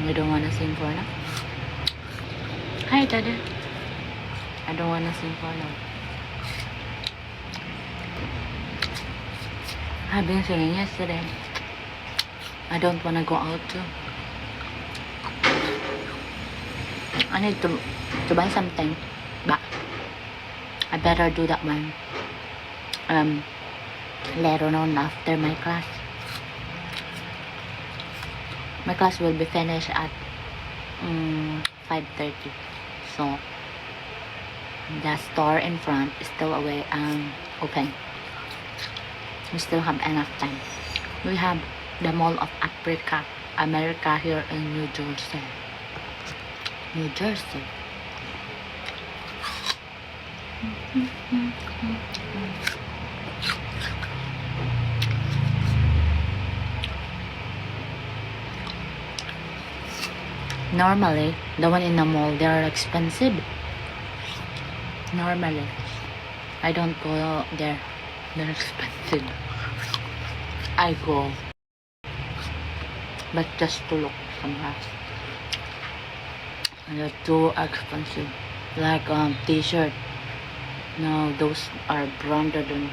We don't wanna sing for now. Hi, Dada. I don't wanna sing for now. I've been singing yesterday. I don't wanna go out too. I need to buy something, but I better do that one later on after my class. My class will be finished at 5:30, so the store in front is still open. We still have enough time. We have the Mall of America here in New Jersey. New Jersey. Normally, the one in the mall, they are expensive. Normally, I don't go there. They're expensive. I go, but just to look somehow. They're too expensive. Like t-shirt. No, those are branded and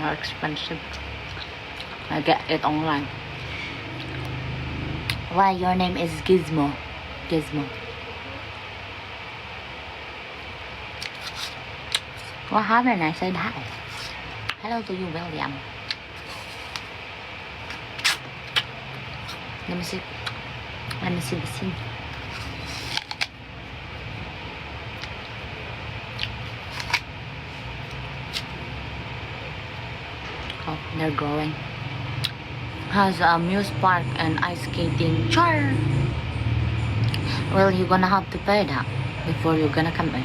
are expensive. I get it online. Why your name is Gizmo? Gizmo. What happened? I said hi. Hello to you, William. Let me see the scene. Oh, they're growing. Has a amuse park and ice skating. Char. Well, you're gonna have to pay that before you're gonna come in.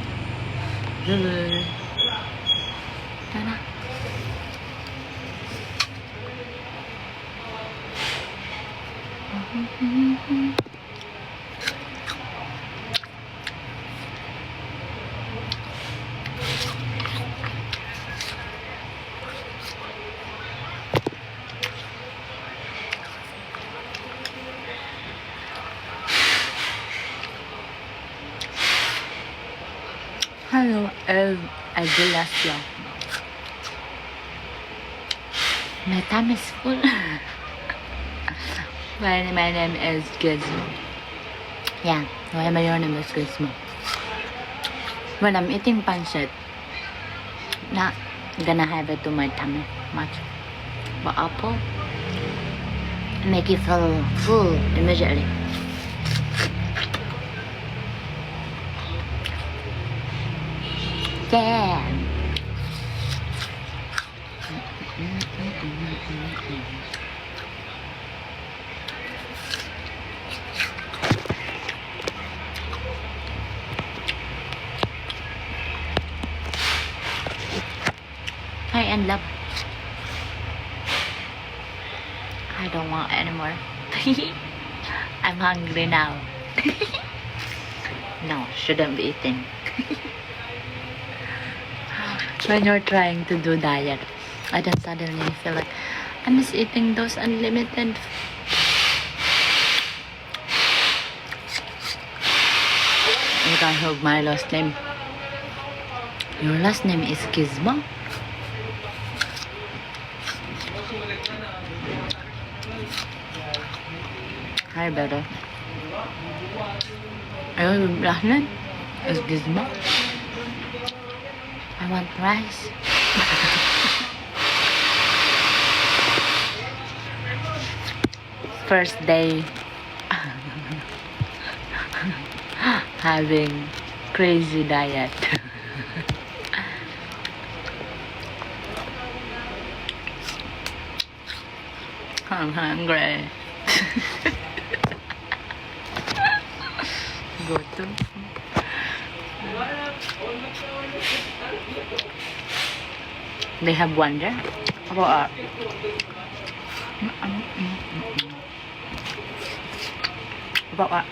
Tara. Hello, Aguilasio. My time is full. My name is Gizmo. Yeah, why my name is Gizmo? When I'm eating pancit, not gonna have it to my tummy much. But apple make you feel full immediately. Yeah. Hi and love. I don't want anymore. I'm hungry now. No, shouldn't be eating. When you're trying to do diet, I then suddenly feel like I'm just eating those unlimited. You can hold my last name. Your last name is Gizmo? Hi, brother. Your last name is Gizmo? I want rice. First day having crazy diet. I'm hungry. Go to. They have one there. About what?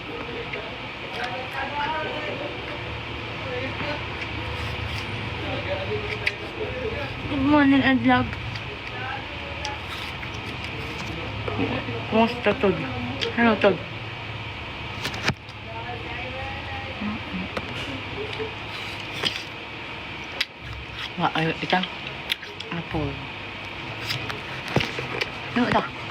Good morning, Edlog. Kumusta, Tod? Hello, Tod. Ay, itang apple. Ano ito?